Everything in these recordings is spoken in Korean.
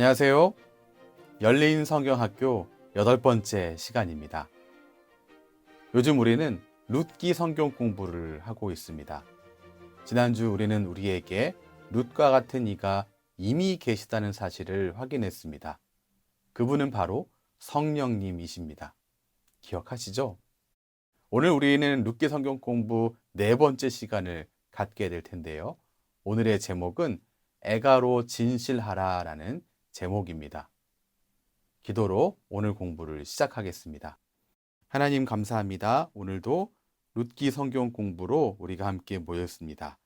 안녕하세요. 열린 성경학교 8번째 시간입니다. 요즘 우리는 룻기 성경 공부를 하고 있습니다. 지난주 우리는 우리에게 룻과 같은 이가 이미 계시다는 사실을 확인했습니다. 그분은 바로 성령님이십니다. 기억하시죠? 오늘 우리는 룻기 성경 공부 4번째 시간을 갖게 될 텐데요. 오늘의 제목은 애가로 진실하라라는 제목입니다. 기도로 오늘 공부를 시작하겠습니다. 하나님 감사합니다. 오늘도 룻기 성경 공부로 우리가 함께 모였습니다.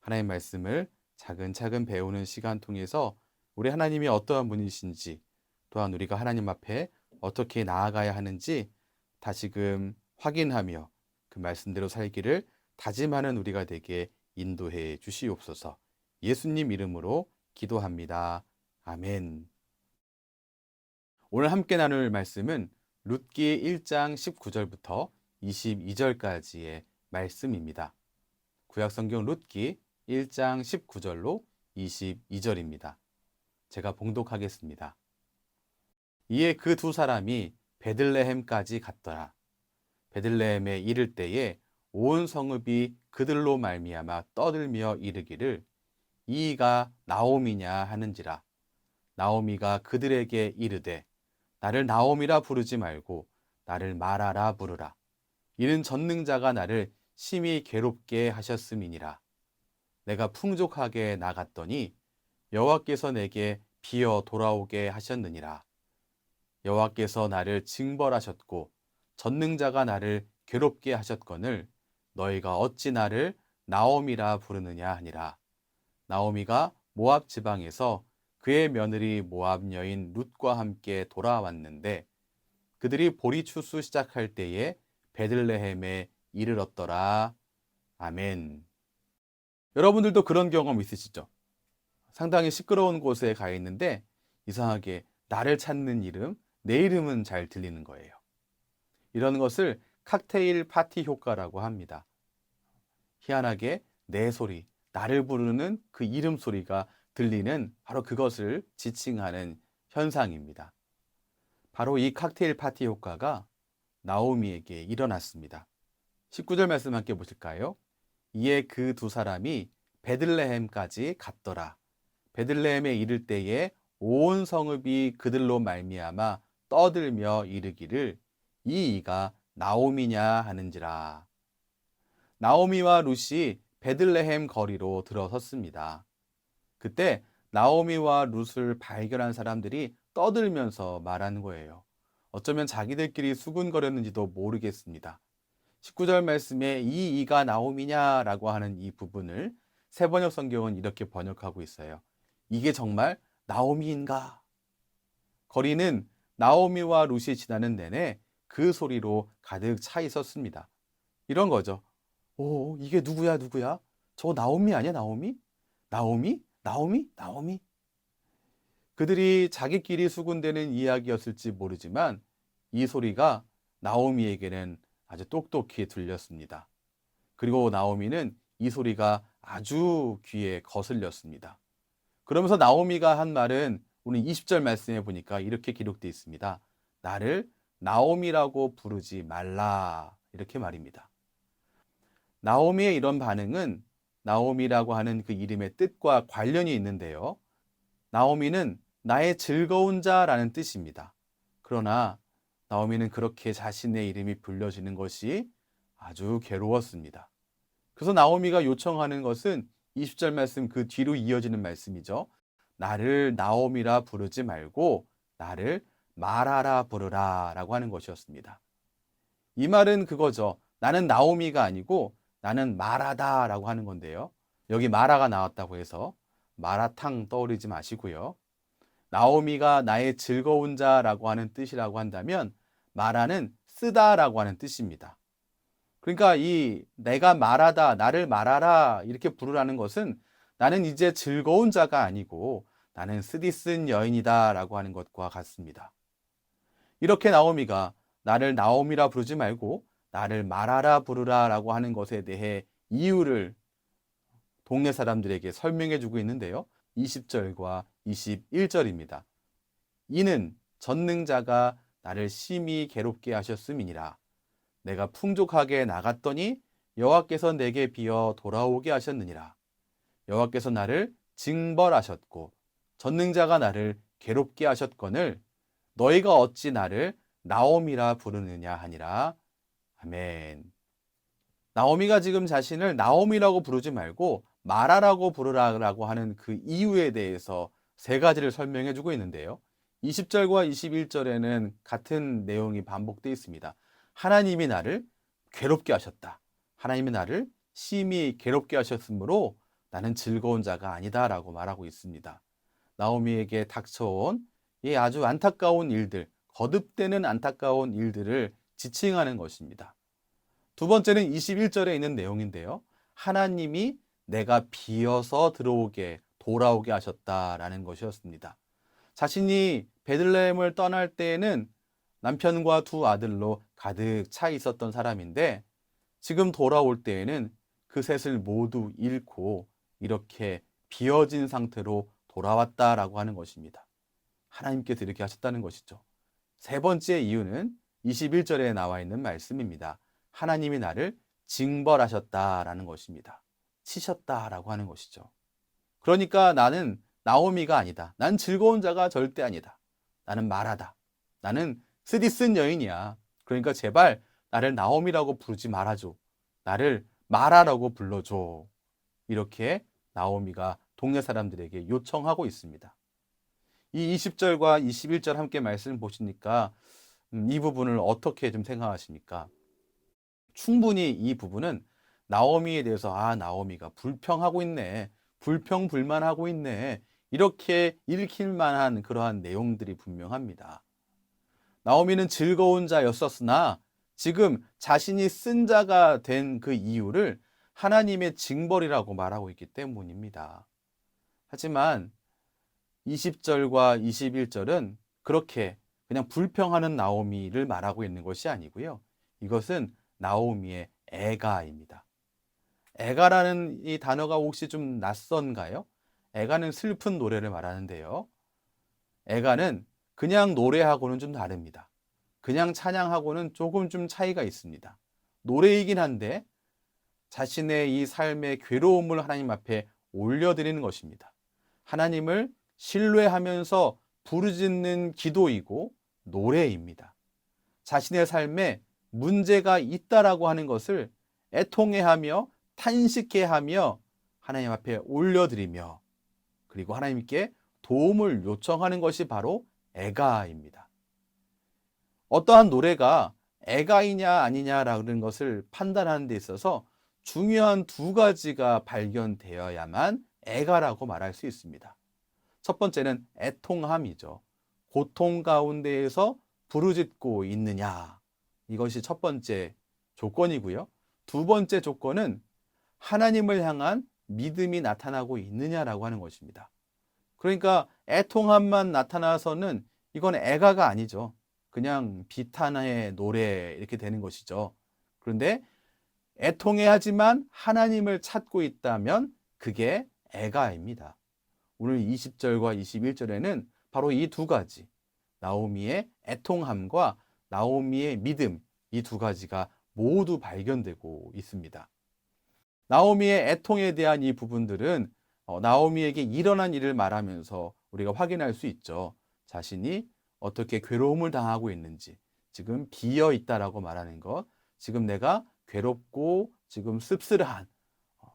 하나님 말씀을 차근차근 배우는 시간 통해서 우리 하나님이 어떠한 분이신지, 또한 우리가 하나님 앞에 어떻게 나아가야 하는지 다시금 확인하며 그 말씀대로 살기를 다짐하는 우리가 되게 인도해 주시옵소서. 예수님 이름으로 기도합니다. 아멘. 오늘 함께 나눌 말씀은 룻기 1장 19절부터 22절까지의 말씀입니다. 구약성경 룻기 1장 19절로 22절입니다. 제가 봉독하겠습니다. 이에 그 두 사람이 베들레헴까지 갔더라. 베들레헴에 이를 때에 온 성읍이 그들로 말미암아 떠들며 이르기를 이가 나오미냐 하는지라. 나오미가 그들에게 이르되 나를 나오미라 부르지 말고 나를 마라라 부르라. 이는 전능자가 나를 심히 괴롭게 하셨음이니라. 내가 풍족하게 나갔더니 여호와께서 내게 비어 돌아오게 하셨느니라. 여호와께서 나를 징벌하셨고 전능자가 나를 괴롭게 하셨거늘 너희가 어찌 나를 나오미라 부르느냐 하니라. 나오미가 모압 지방에서 그의 며느리 모압 여인 룻과 함께 돌아왔는데 그들이 보리 추수 시작할 때에 베들레헴에 이르렀더라. 아멘. 여러분들도 그런 경험 있으시죠? 상당히 시끄러운 곳에 가 있는데 이상하게 나를 찾는 이름, 내 이름은 잘 들리는 거예요. 이런 것을 칵테일 파티 효과라고 합니다. 희한하게 내 소리, 나를 부르는 그 이름 소리가 들리는 바로 그것을 지칭하는 현상입니다. 바로 이 칵테일 파티 효과가 나오미에게 일어났습니다. 19절 말씀 함께 보실까요? 이에 그 두 사람이 베들레헴까지 갔더라. 베들레헴에 이를 때에 온 성읍이 그들로 말미암아 떠들며 이르기를 이 이가 나오미냐 하는지라. 나오미와 룻이 베들레헴 거리로 들어섰습니다. 그때 나오미와 룻을 발견한 사람들이 떠들면서 말하는 거예요. 어쩌면 자기들끼리 수군거렸는지도 모르겠습니다. 19절 말씀에 이 이가 나오미냐라고 하는 이 부분을 세번역 성경은 이렇게 번역하고 있어요. 이게 정말 나오미인가? 거리는 나오미와 룻이 지나는 내내 그 소리로 가득 차 있었습니다. 이런 거죠. 오, 이게 누구야, 누구야? 저 나오미 아니야, 나오미? 나오미? 나오미? 나오미? 그들이 자기끼리 수군대는 이야기였을지 모르지만 이 소리가 나오미에게는 아주 똑똑히 들렸습니다. 그리고 나오미는 이 소리가 아주 귀에 거슬렸습니다. 그러면서 나오미가 한 말은 오늘 20절 말씀에 보니까 이렇게 기록되어 있습니다. 나를 나오미라고 부르지 말라. 이렇게 말입니다. 나오미의 이런 반응은 나오미라고 하는 그 이름의 뜻과 관련이 있는데요. 나오미는 나의 즐거운 자라는 뜻입니다. 그러나 나오미는 그렇게 자신의 이름이 불려지는 것이 아주 괴로웠습니다. 그래서 나오미가 요청하는 것은 20절 말씀 그 뒤로 이어지는 말씀이죠. 나를 나오미라 부르지 말고 나를 마라라 부르라 라고 하는 것이었습니다. 이 말은 그거죠. 나는 나오미가 아니고 나는 마라다 라고 하는 건데요. 여기 마라가 나왔다고 해서 마라탕 떠오르지 마시고요. 나오미가 나의 즐거운 자라고 하는 뜻이라고 한다면 마라는 쓰다라고 하는 뜻입니다. 그러니까 이 내가 말하다, 나를 말하라 이렇게 부르라는 것은 나는 이제 즐거운 자가 아니고 나는 쓰디쓴 여인이다 라고 하는 것과 같습니다. 이렇게 나오미가 나를 나오미라 부르지 말고 나를 말하라 부르라 라고 하는 것에 대해 이유를 동네 사람들에게 설명해 주고 있는데요. 20절과 21절입니다. 이는 전능자가 나를 심히 괴롭게 하셨음이니라. 내가 풍족하게 나갔더니 여호와께서 내게 비어 돌아오게 하셨느니라. 여호와께서 나를 징벌하셨고 전능자가 나를 괴롭게 하셨거늘 너희가 어찌 나를 나옴이라 부르느냐 하니라. 아멘. 나오미가 지금 자신을 나오미라고 부르지 말고 마라라고 부르라고 하는 그 이유에 대해서 세 가지를 설명해 주고 있는데요. 20절과 21절에는 같은 내용이 반복되어 있습니다. 하나님이 나를 괴롭게 하셨다. 하나님이 나를 심히 괴롭게 하셨으므로 나는 즐거운 자가 아니다라고 말하고 있습니다. 나오미에게 닥쳐온 이 아주 안타까운 일들, 거듭되는 안타까운 일들을 지칭하는 것입니다. 두 번째는 21절에 있는 내용인데요. 하나님이 내가 비어서 돌아오게 하셨다라는 것이었습니다. 자신이 베들레헴을 떠날 때에는 남편과 두 아들로 가득 차 있었던 사람인데 지금 돌아올 때에는 그 셋을 모두 잃고 이렇게 비어진 상태로 돌아왔다라고 하는 것입니다. 하나님께서 이렇게 하셨다는 것이죠. 세 번째 이유는 21절에 나와 있는 말씀입니다. 하나님이 나를 징벌하셨다라는 것입니다. 치셨다라고 하는 것이죠. 그러니까 나는 나오미가 아니다. 난 즐거운 자가 절대 아니다. 나는 마라다. 나는 쓰디쓴 여인이야. 그러니까 제발 나를 나오미라고 부르지 말아줘. 나를 마라라고 불러줘. 이렇게 나오미가 동네 사람들에게 요청하고 있습니다. 이 20절과 21절 함께 말씀 보시니까 이 부분을 어떻게 좀 생각하십니까? 충분히 이 부분은 나오미에 대해서 나오미가 불평하고 있네. 불평불만하고 있네. 이렇게 읽힐 만한 그러한 내용들이 분명합니다. 나오미는 즐거운 자였었으나 지금 자신이 쓴 자가 된 그 이유를 하나님의 징벌이라고 말하고 있기 때문입니다. 하지만 20절과 21절은 그렇게 그냥 불평하는 나오미를 말하고 있는 것이 아니고요. 이것은 나오미의 애가입니다. 애가라는 이 단어가 혹시 좀 낯선가요? 애가는 슬픈 노래를 말하는데요. 애가는 그냥 노래하고는 좀 다릅니다. 그냥 찬양하고는 조금 좀 차이가 있습니다. 노래이긴 한데 자신의 이 삶의 괴로움을 하나님 앞에 올려드리는 것입니다. 하나님을 신뢰하면서 부르짖는 기도이고 노래입니다. 자신의 삶에 문제가 있다라고 하는 것을 애통해하며 탄식해하며 하나님 앞에 올려드리며 그리고 하나님께 도움을 요청하는 것이 바로 애가입니다. 어떠한 노래가 애가이냐 아니냐라는 것을 판단하는 데 있어서 중요한 두 가지가 발견되어야만 애가라고 말할 수 있습니다. 첫 번째는 애통함이죠. 고통 가운데에서 부르짖고 있느냐. 이것이 첫 번째 조건이고요. 두 번째 조건은 하나님을 향한 믿음이 나타나고 있느냐라고 하는 것입니다. 그러니까 애통함만 나타나서는 이건 애가가 아니죠. 그냥 비탄의 노래 이렇게 되는 것이죠. 그런데 애통해하지만 하나님을 찾고 있다면 그게 애가입니다. 오늘 20절과 21절에는 바로 이 두 가지, 나오미의 애통함과 나오미의 믿음, 이 두 가지가 모두 발견되고 있습니다. 나오미의 애통에 대한 이 부분들은 나오미에게 일어난 일을 말하면서 우리가 확인할 수 있죠. 자신이 어떻게 괴로움을 당하고 있는지, 지금 비어 있다라고 말하는 것, 지금 내가 괴롭고 지금 씁쓸한,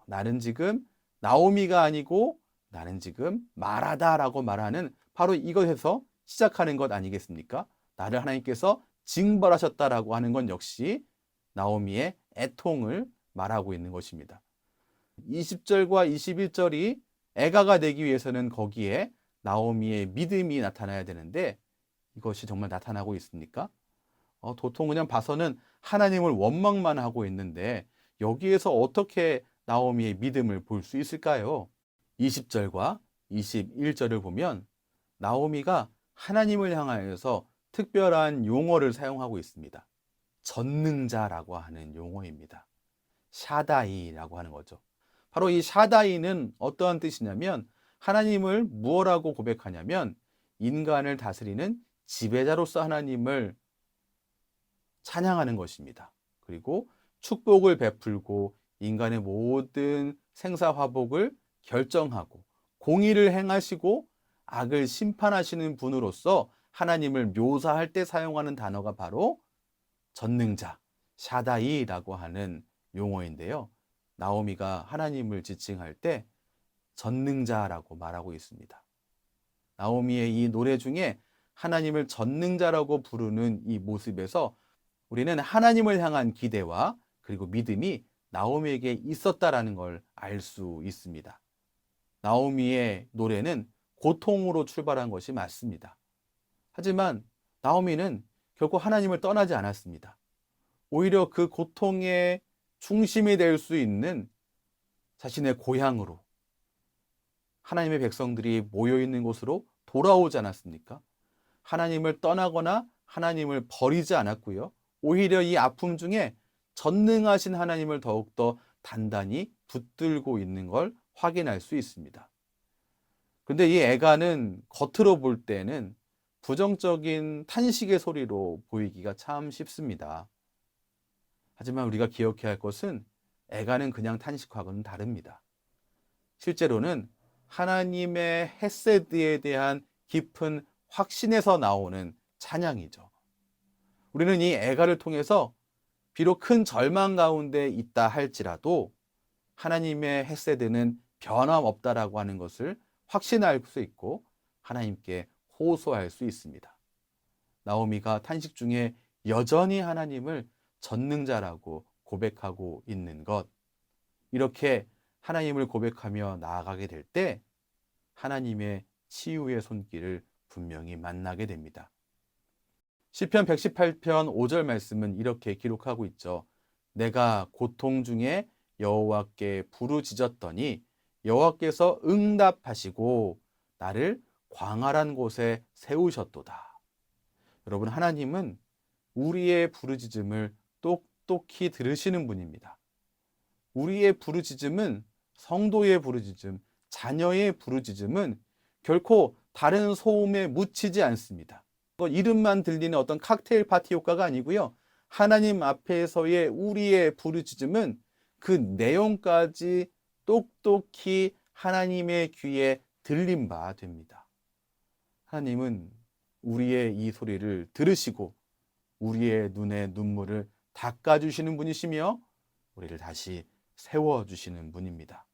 나는 지금 나오미가 아니고 나는 지금 마라다라고 말하는 바로 이것에서 시작하는 것 아니겠습니까? 나를 하나님께서 징벌하셨다라고 하는 건 역시 나오미의 애통을 말하고 있는 것입니다. 20절과 21절이 애가가 되기 위해서는 거기에 나오미의 믿음이 나타나야 되는데 이것이 정말 나타나고 있습니까? 도통 그냥 봐서는 하나님을 원망만 하고 있는데 여기에서 어떻게 나오미의 믿음을 볼 수 있을까요? 20절과 21절을 보면 나오미가 하나님을 향하여서 특별한 용어를 사용하고 있습니다. 전능자라고 하는 용어입니다. 샤다이라고 하는 거죠. 바로 이 샤다이는 어떠한 뜻이냐면 하나님을 무엇라고 고백하냐면 인간을 다스리는 지배자로서 하나님을 찬양하는 것입니다. 그리고 축복을 베풀고 인간의 모든 생사화복을 결정하고 공의를 행하시고 악을 심판하시는 분으로서 하나님을 묘사할 때 사용하는 단어가 바로 전능자, 샤다이라고 하는 용어인데요. 나오미가 하나님을 지칭할 때 전능자라고 말하고 있습니다. 나오미의 이 노래 중에 하나님을 전능자라고 부르는 이 모습에서 우리는 하나님을 향한 기대와 그리고 믿음이 나오미에게 있었다라는 걸 알 수 있습니다. 나오미의 노래는 고통으로 출발한 것이 맞습니다. 하지만 나오미는 결코 하나님을 떠나지 않았습니다. 오히려 그 고통의 중심이 될 수 있는 자신의 고향으로 하나님의 백성들이 모여있는 곳으로 돌아오지 않았습니까? 하나님을 떠나거나 하나님을 버리지 않았고요. 오히려 이 아픔 중에 전능하신 하나님을 더욱더 단단히 붙들고 있는 걸 확인할 수 있습니다. 그런데 이 애가는 겉으로 볼 때는 부정적인 탄식의 소리로 보이기가 참 쉽습니다. 하지만 우리가 기억해야 할 것은 애가는 그냥 탄식하고는 다릅니다. 실제로는 하나님의 헤세드에 대한 깊은 확신에서 나오는 찬양이죠. 우리는 이 애가를 통해서 비록 큰 절망 가운데 있다 할지라도 하나님의 헤세드는 변함없다라고 하는 것을 확신할 수 있고 하나님께 호소할 수 있습니다. 나오미가 탄식 중에 여전히 하나님을 전능자라고 고백하고 있는 것, 이렇게 하나님을 고백하며 나아가게 될 때 하나님의 치유의 손길을 분명히 만나게 됩니다. 시편 118편 5절 말씀은 이렇게 기록하고 있죠. 내가 고통 중에 여호와께 부르짖었더니 여호와께서 응답하시고 나를 광활한 곳에 세우셨도다. 여러분, 하나님은 우리의 부르짖음을 똑똑히 들으시는 분입니다. 우리의 부르짖음은, 성도의 부르짖음, 자녀의 부르짖음은 결코 다른 소음에 묻히지 않습니다. 이름만 들리는 어떤 칵테일 파티 효과가 아니고요. 하나님 앞에서의 우리의 부르짖음은 그 내용까지 똑똑히 하나님의 귀에 들린 바 됩니다. 하나님은 우리의 이 소리를 들으시고 우리의 눈에 눈물을 닦아주시는 분이시며 우리를 다시 세워주시는 분입니다.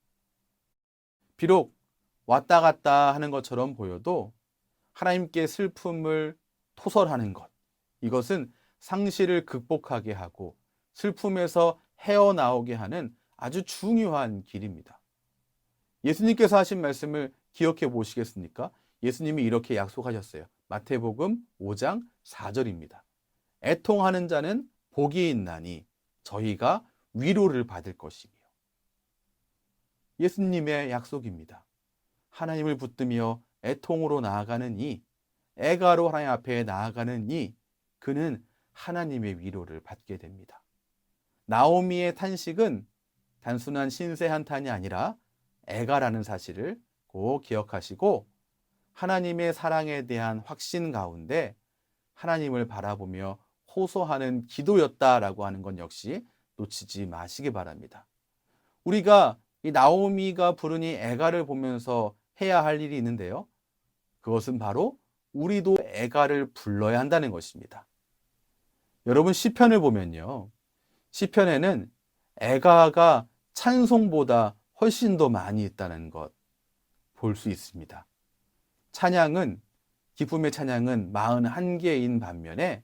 비록 왔다 갔다 하는 것처럼 보여도 하나님께 슬픔을 토설하는 것, 이것은 상실을 극복하게 하고 슬픔에서 헤어나오게 하는 아주 중요한 길입니다. 예수님께서 하신 말씀을 기억해 보시겠습니까? 예수님이 이렇게 약속하셨어요. 마태복음 5장 4절입니다. 애통하는 자는 복이 있나니 저희가 위로를 받을 것이며. 예수님의 약속입니다. 하나님을 붙들며 애통으로 나아가는 이, 애가로 하나님 앞에 나아가는 이, 그는 하나님의 위로를 받게 됩니다. 나오미의 탄식은 단순한 신세 한탄이 아니라 애가라는 사실을 꼭 기억하시고 하나님의 사랑에 대한 확신 가운데 하나님을 바라보며 호소하는 기도였다라고 하는 건 역시 놓치지 마시기 바랍니다. 우리가 이 나오미가 부르니 애가를 보면서 해야 할 일이 있는데요. 그것은 바로 우리도 애가를 불러야 한다는 것입니다. 여러분, 시편을 보면요. 시편에는 애가가 찬송보다 훨씬 더 많이 있다는 것 볼 수 있습니다. 찬양은, 기쁨의 찬양은 41개인 반면에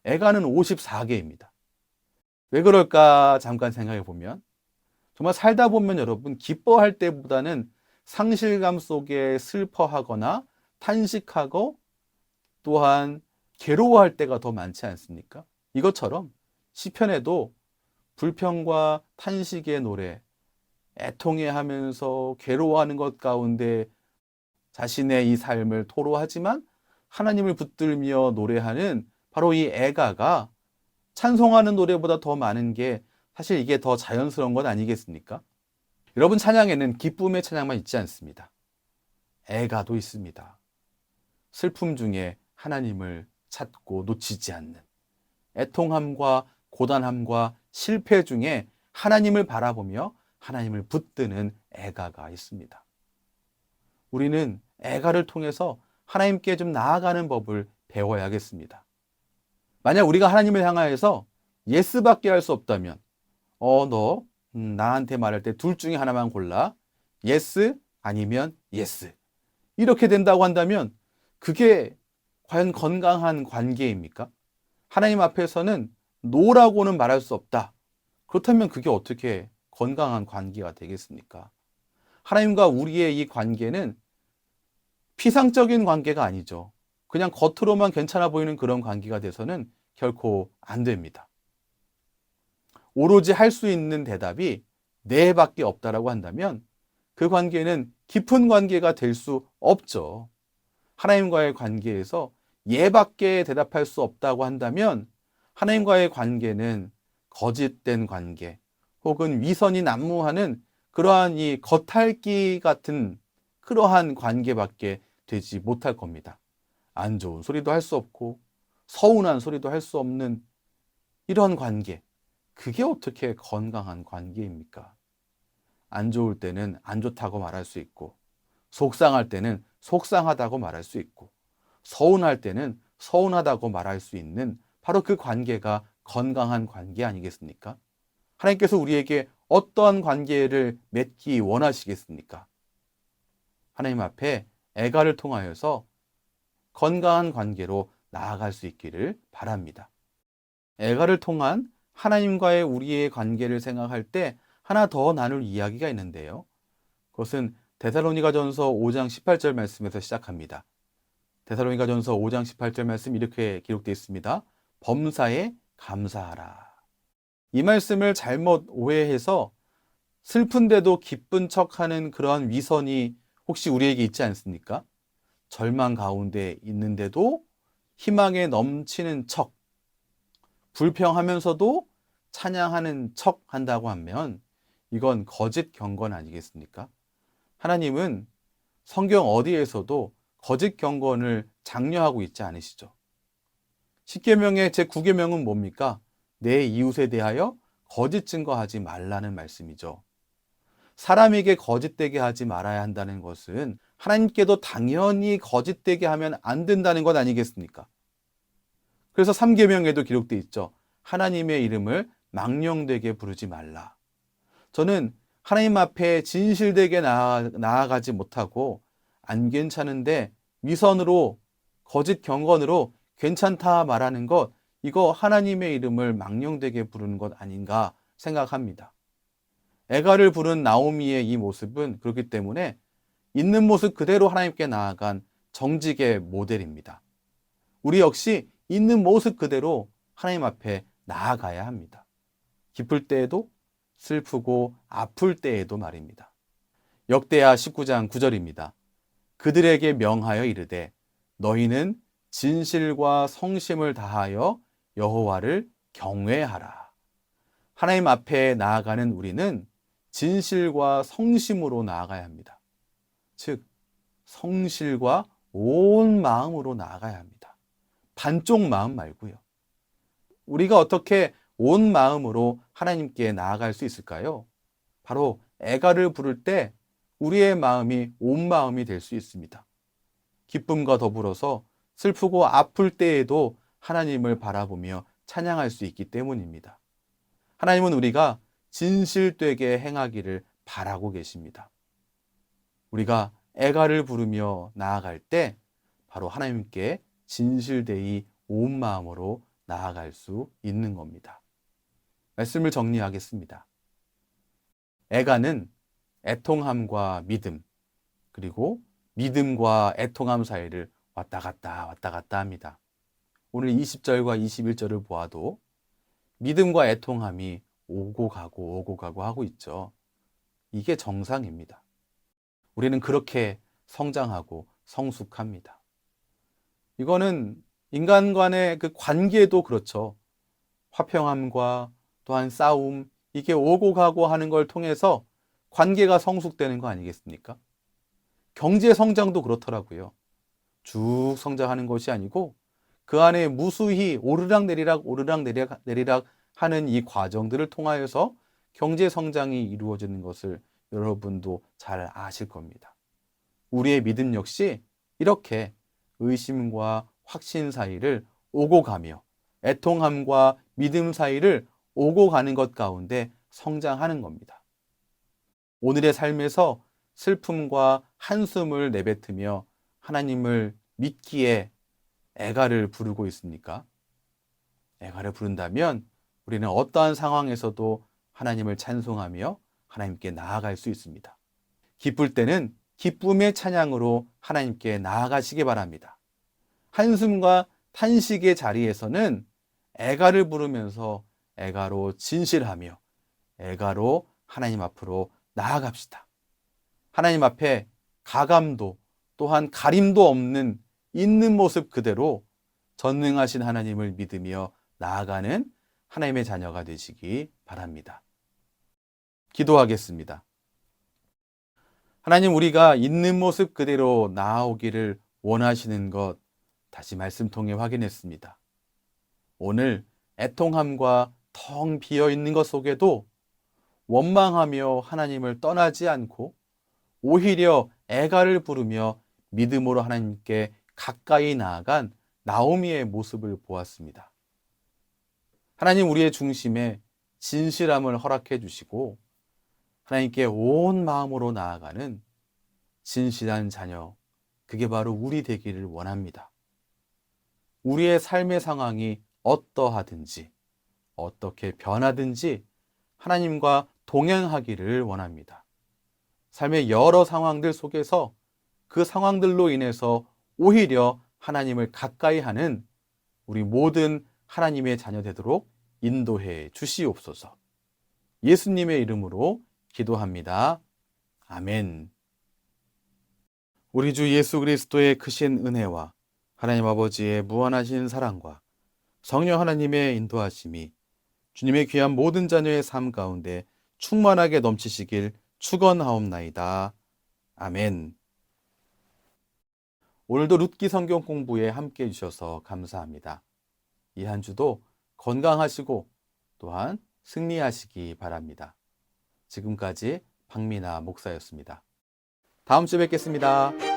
애가는 54개입니다. 왜 그럴까 잠깐 생각해 보면, 정말 살다 보면 여러분, 기뻐할 때보다는 상실감 속에 슬퍼하거나 탄식하고 또한 괴로워할 때가 더 많지 않습니까? 이것처럼 시편에도 불평과 탄식의 노래, 애통해하면서 괴로워하는 것 가운데 자신의 이 삶을 토로하지만 하나님을 붙들며 노래하는 바로 이 애가가 찬송하는 노래보다 더 많은 게 사실 이게 더 자연스러운 건 아니겠습니까? 여러분, 찬양에는 기쁨의 찬양만 있지 않습니다. 애가도 있습니다. 슬픔 중에 하나님을 찾고 놓치지 않는, 애통함과 고단함과 실패 중에 하나님을 바라보며 하나님을 붙드는 애가가 있습니다. 우리는 애가를 통해서 하나님께 좀 나아가는 법을 배워야겠습니다. 만약 우리가 하나님을 향하여서 예스밖에 할 수 없다면, 너 나한테 말할 때 둘 중에 하나만 골라. 예스 아니면 예스. 이렇게 된다고 한다면 그게 과연 건강한 관계입니까? 하나님 앞에서는 노라고는 말할 수 없다. 그렇다면 그게 어떻게 건강한 관계가 되겠습니까? 하나님과 우리의 이 관계는 피상적인 관계가 아니죠. 그냥 겉으로만 괜찮아 보이는 그런 관계가 돼서는 결코 안 됩니다. 오로지 할 수 있는 대답이 네밖에 없다라고 한다면 그 관계는 깊은 관계가 될 수 없죠. 하나님과의 관계에서 예밖에 대답할 수 없다고 한다면 하나님과의 관계는 거짓된 관계 혹은 위선이 난무하는 그러한 이 겉핥기 같은 그러한 관계밖에 되지 못할 겁니다. 안 좋은 소리도 할 수 없고 서운한 소리도 할 수 없는 이런 관계, 그게 어떻게 건강한 관계입니까? 안 좋을 때는 안 좋다고 말할 수 있고, 속상할 때는 속상하다고 말할 수 있고, 서운할 때는 서운하다고 말할 수 있는 바로 그 관계가 건강한 관계 아니겠습니까? 하나님께서 우리에게 어떠한 관계를 맺기 원하시겠습니까? 하나님 앞에 애가를 통하여서 건강한 관계로 나아갈 수 있기를 바랍니다. 애가를 통한 하나님과의 우리의 관계를 생각할 때 하나 더 나눌 이야기가 있는데요. 그것은 데살로니가전서 5장 18절 말씀에서 시작합니다. 데살로니가전서 5장 18절 말씀 이렇게 기록되어 있습니다. 범사에 감사하라. 이 말씀을 잘못 오해해서 슬픈데도 기쁜 척하는 그러한 위선이 혹시 우리에게 있지 않습니까? 절망 가운데 있는데도 희망에 넘치는 척, 불평하면서도 찬양하는 척 한다고 하면 이건 거짓 경건 아니겠습니까? 하나님은 성경 어디에서도 거짓 경건을 장려하고 있지 않으시죠. 10계명의 제9계명은 뭡니까? 내 이웃에 대하여 거짓 증거하지 말라는 말씀이죠. 사람에게 거짓되게 하지 말아야 한다는 것은 하나님께도 당연히 거짓되게 하면 안 된다는 것 아니겠습니까? 그래서 3계명에도 기록되어 있죠. 하나님의 이름을 망령되게 부르지 말라. 저는 하나님 앞에 진실되게 나아가지 못하고 안 괜찮은데 위선으로 거짓 경건으로 괜찮다 말하는 것, 이거 하나님의 이름을 망령되게 부르는 것 아닌가 생각합니다. 애가를 부른 나오미의 이 모습은 그렇기 때문에 있는 모습 그대로 하나님께 나아간 정직의 모델입니다. 우리 역시 있는 모습 그대로 하나님 앞에 나아가야 합니다. 기쁠 때에도 슬프고 아플 때에도 말입니다. 역대하 19장 9절입니다. 그들에게 명하여 이르되 너희는 진실과 성심을 다하여 여호와를 경외하라. 하나님 앞에 나아가는 우리는 진실과 성심으로 나아가야 합니다. 즉 성실과 온 마음으로 나아가야 합니다. 반쪽 마음 말고요. 우리가 어떻게 온 마음으로 하나님께 나아갈 수 있을까요? 바로 애가를 부를 때 우리의 마음이 온 마음이 될 수 있습니다. 기쁨과 더불어서 슬프고 아플 때에도 하나님을 바라보며 찬양할 수 있기 때문입니다. 하나님은 우리가 진실되게 행하기를 바라고 계십니다. 우리가 애가를 부르며 나아갈 때 바로 하나님께 진실되이 온 마음으로 나아갈 수 있는 겁니다. 말씀을 정리하겠습니다. 애가는 애통함과 믿음, 그리고 믿음과 애통함 사이를 왔다 갔다 합니다. 오늘 20절과 21절을 보아도 믿음과 애통함이 오고 가고 하고 있죠. 이게 정상입니다. 우리는 그렇게 성장하고 성숙합니다. 이거는 인간 간의 그 관계도 그렇죠. 화평함과 또한 싸움, 이게 오고 가고 하는 걸 통해서 관계가 성숙되는 거 아니겠습니까? 경제 성장도 그렇더라고요. 쭉 성장하는 것이 아니고 그 안에 무수히 오르락 내리락 하는 이 과정들을 통하여서 경제 성장이 이루어지는 것을 여러분도 잘 아실 겁니다. 우리의 믿음 역시 이렇게 의심과 확신 사이를 오고 가며 애통함과 믿음 사이를 오고 가는 것 가운데 성장하는 겁니다. 오늘의 삶에서 슬픔과 한숨을 내뱉으며 하나님을 믿기에 애가를 부르고 있습니까? 애가를 부른다면 우리는 어떠한 상황에서도 하나님을 찬송하며 하나님께 나아갈 수 있습니다. 기쁠 때는 기쁨의 찬양으로 하나님께 나아가시기 바랍니다. 한숨과 탄식의 자리에서는 애가를 부르면서 애가로 진실하며 애가로 하나님 앞으로 나아갑시다. 하나님 앞에 가감도 또한 가림도 없는 있는 모습 그대로 전능하신 하나님을 믿으며 나아가는 하나님의 자녀가 되시기 바랍니다. 기도하겠습니다. 하나님, 우리가 있는 모습 그대로 나아오기를 원하시는 것 다시 말씀 통해 확인했습니다. 오늘 애통함과 텅 비어 있는 것 속에도 원망하며 하나님을 떠나지 않고 오히려 애가를 부르며 믿음으로 하나님께 가까이 나아간 나오미의 모습을 보았습니다. 하나님, 우리의 중심에 진실함을 허락해 주시고 하나님께 온 마음으로 나아가는 진실한 자녀, 그게 바로 우리 되기를 원합니다. 우리의 삶의 상황이 어떠하든지 어떻게 변하든지 하나님과 동행하기를 원합니다. 삶의 여러 상황들 속에서 그 상황들로 인해서 오히려 하나님을 가까이 하는 우리 모든 하나님의 자녀 되도록 인도해 주시옵소서. 예수님의 이름으로 기도합니다. 아멘. 우리 주 예수 그리스도의 크신 은혜와 하나님 아버지의 무한하신 사랑과 성령 하나님의 인도하심이 주님의 귀한 모든 자녀의 삶 가운데 충만하게 넘치시길 축원하옵나이다. 아멘. 오늘도 룻기 성경 공부에 함께 해주셔서 감사합니다. 이 한 주도 건강하시고 또한 승리하시기 바랍니다. 지금까지 박민아 목사였습니다. 다음 주에 뵙겠습니다.